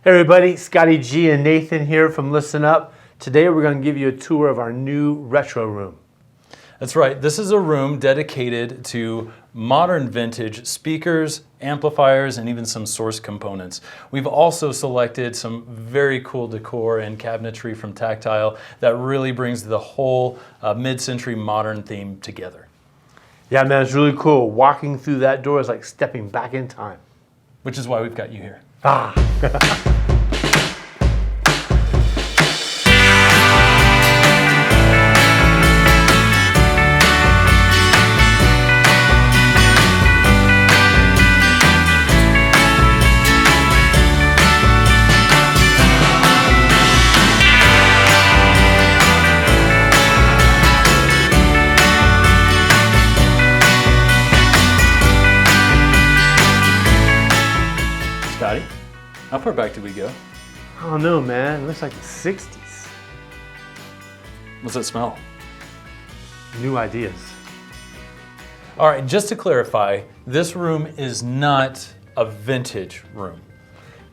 Hey everybody, Scotty G and Nathan here from Listen Up. Today we're going to give you a tour of our new retro room. That's right, this is a room dedicated to modern vintage speakers, amplifiers, and even some source components. We've also selected some very cool decor and cabinetry from Tactile that really brings the whole mid-century modern theme together. Yeah man, it's really cool. Walking through that door is like stepping back in time. Which is why we've got you here. Scotty, how far back did we go? I don't know man, it looks like the 60s. What's that smell? New ideas. All right, just to clarify, this room is not a vintage room.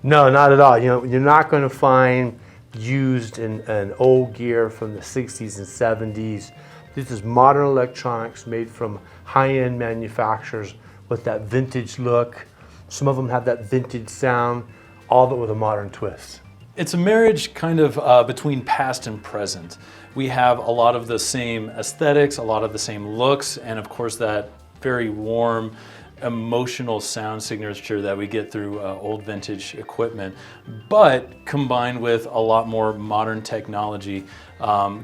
No, not at all. You know, you're not going to find used and old gear from the 60s and 70s. This is modern electronics made from high-end manufacturers with that vintage look. Some of them have that vintage sound, all of it with a modern twist. It's a marriage kind of between past and present. We have a lot of the same aesthetics, a lot of the same looks, and of course that very warm, emotional sound signature that we get through old vintage equipment, but combined with a lot more modern technology,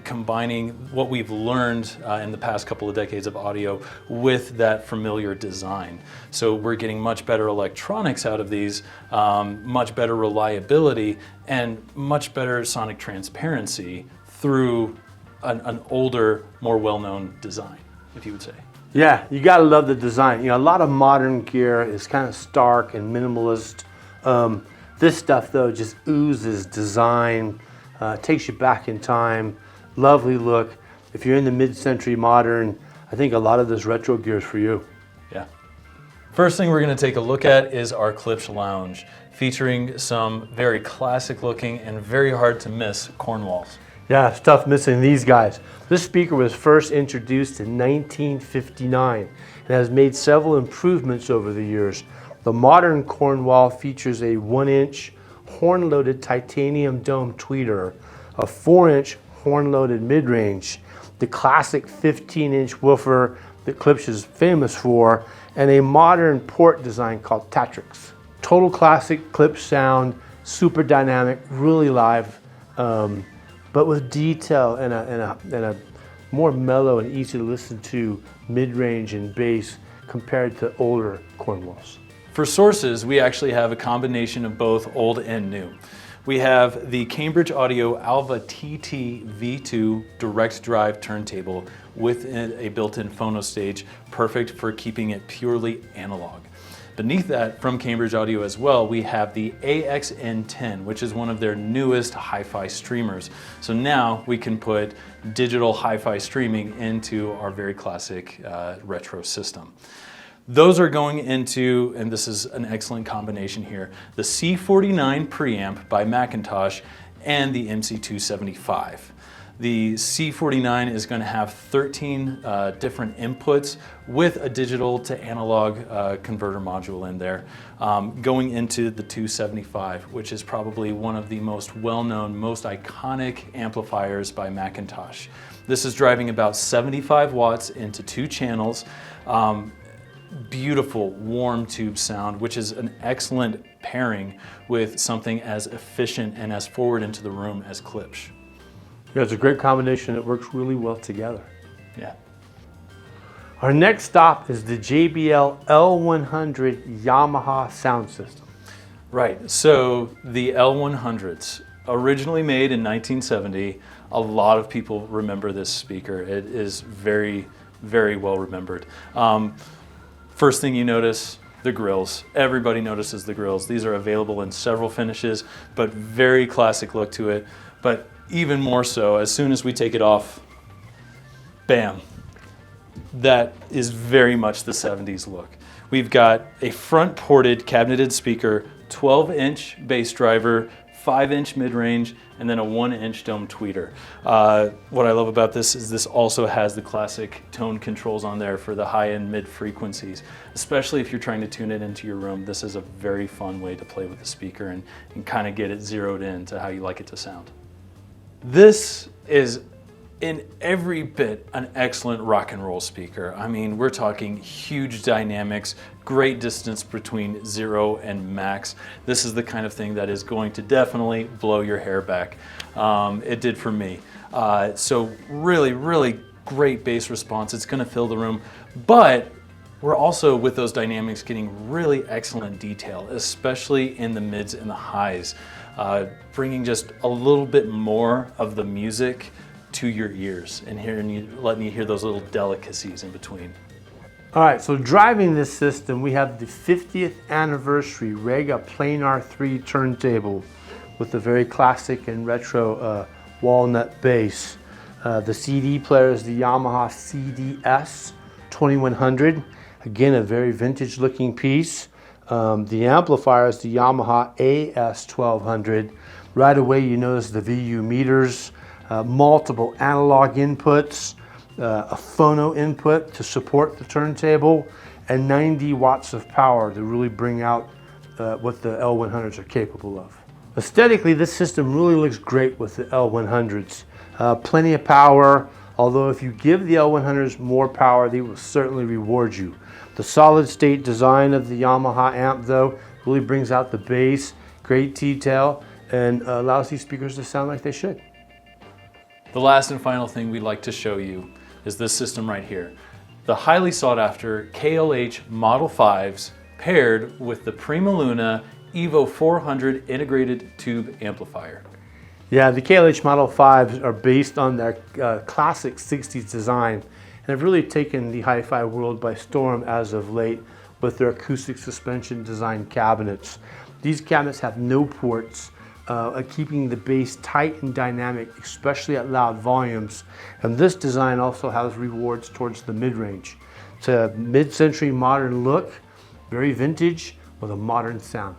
combining what we've learned in the past couple of decades of audio with that familiar design. So we're getting much better electronics out of these, much better reliability, and much better sonic transparency through an older, more well-known design, if you would say. Yeah, you gotta love the design. You know, a lot of modern gear is kind of stark and minimalist. This stuff though just oozes design, takes you back in time, lovely look. If you're in the mid-century modern, I think a lot of this retro gear is for you. Yeah. First thing we're gonna take a look at is our Klipsch lounge, featuring some very classic looking and very hard to miss Cornwalls. Yeah, stuff missing these guys. This speaker was first introduced in 1959 and has made several improvements over the years. The modern Cornwall features a 1-inch horn-loaded titanium dome tweeter, a 4-inch horn-loaded mid-range, the classic 15-inch woofer that Klipsch is famous for, and a modern port design called Tractrix. Total classic Klipsch sound, super dynamic, really live. But with detail and a more mellow and easy to listen to mid-range and bass compared to older Cornwalls. For sources, we actually have a combination of both old and new. We have the Cambridge Audio Alva TT V2 direct drive turntable with a built-in phono stage, perfect for keeping it purely analog. Beneath that, from Cambridge Audio as well, we have the AXN10, which is one of their newest hi-fi streamers. So now we can put digital hi-fi streaming into our very classic retro system. Those are going into, and this is an excellent combination here, the C49 preamp by McIntosh and the MC275. The C49 is going to have 13 different inputs with a digital to analog converter module in there, going into the 275, which is probably one of the most well-known, most iconic amplifiers by McIntosh. This is driving about 75 watts into 2 channels. Beautiful warm tube sound, which is an excellent pairing with something as efficient and as forward into the room as Klipsch. Yeah, it's a great combination. It works really well together. Yeah. Our next stop is the JBL L100 Yamaha sound system. Right, so the L100s, originally made in 1970, a lot of people remember this speaker. It is very, very well remembered. First thing you notice, the grills. Everybody notices the grills. These are available in several finishes, but very classic look to it. But even more so, as soon as we take it off, bam, that is very much the 70s look. We've got a front ported cabineted speaker 12-inch bass driver, 5-inch mid-range, and then a 1-inch dome tweeter. What I love about this is this also has the classic tone controls on there for the high and mid frequencies. Especially if you're trying to tune it into your room, this is a very fun way to play with the speaker and kind of get it zeroed in to how you like it to sound. This is in every bit an excellent rock and roll speaker. I mean, we're talking huge dynamics, great distance between 0 and max. This is the kind of thing that is going to definitely blow your hair back. It did for me. So really, really great bass response. It's gonna fill the room, but we're also, with those dynamics, getting really excellent detail, especially in the mids and the highs, bringing just a little bit more of the music to your ears and letting you hear those little delicacies in between. All right, so driving this system, we have the 50th anniversary Rega Planar 3 turntable with the very classic and retro walnut bass. The CD player is the Yamaha CDS 2100. Again, a very vintage looking piece. The amplifier is the Yamaha AS 1200. Right away you notice the VU meters, multiple analog inputs, a phono input to support the turntable, and 90 watts of power to really bring out what the L100s are capable of. Aesthetically, this system really looks great with the L100s. Plenty of power, although if you give the L100s more power, they will certainly reward you. The solid state design of the Yamaha amp, though, really brings out the bass, great detail, and allows these speakers to sound like they should. The last and final thing we'd like to show you is this system right here. The highly sought after KLH Model 5s paired with the PrimaLuna Evo 400 integrated tube amplifier. Yeah, the KLH Model 5s are based on their classic 60s design and have really taken the hi-fi world by storm as of late with their acoustic suspension design cabinets. These cabinets have no ports, keeping the bass tight and dynamic, especially at loud volumes. And this design also has rewards towards the mid-range. It's a mid-century modern look, very vintage with a modern sound.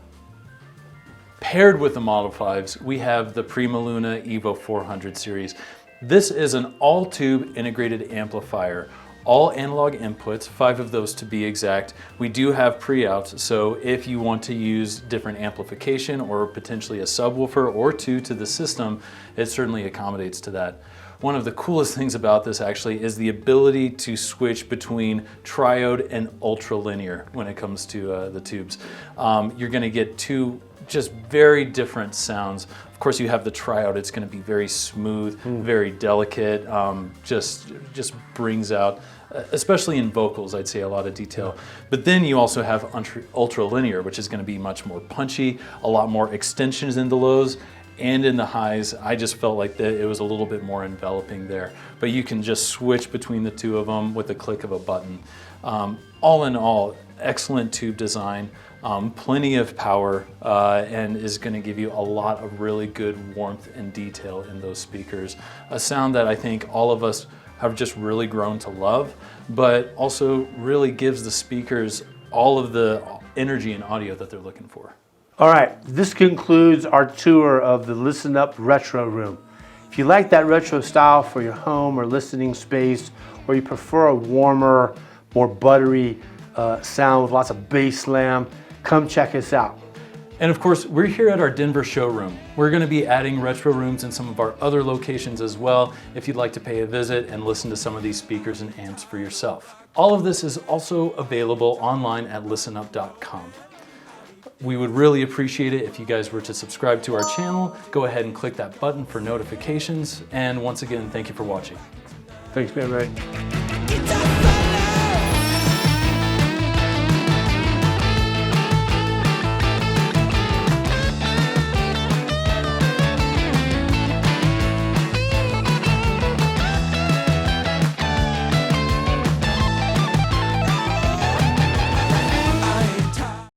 Paired with the Model 5s, we have the PrimaLuna Evo 400 series. This is an all-tube integrated amplifier. All analog inputs, 5 of those to be exact. We do have pre-outs, so if you want to use different amplification or potentially a subwoofer or 2 to the system, it certainly accommodates to that. One of the coolest things about this actually is the ability to switch between triode and ultralinear when it comes to the tubes. You're gonna get 2 just very different sounds. Of course, you have the triode. It's going to be very smooth, very delicate. Just brings out, especially in vocals, I'd say a lot of detail. But then you also have ultralinear, which is going to be much more punchy, a lot more extensions in the lows. And in the highs, I just felt like it was a little bit more enveloping there. But you can just switch between the 2 of them with the click of a button. All in all, excellent tube design, plenty of power, and is going to give you a lot of really good warmth and detail in those speakers. A sound that I think all of us have just really grown to love, but also really gives the speakers all of the energy and audio that they're looking for. All right, this concludes our tour of the Listen Up Retro Room. If you like that retro style for your home or listening space, or you prefer a warmer, more buttery sound with lots of bass slam, come check us out. And of course, we're here at our Denver showroom. We're going to be adding retro rooms in some of our other locations as well, if you'd like to pay a visit and listen to some of these speakers and amps for yourself. All of this is also available online at listenup.com. We would really appreciate it if you guys were to subscribe to our channel. Go ahead and click that button for notifications. And once again, thank you for watching. Thanks, man, Ray.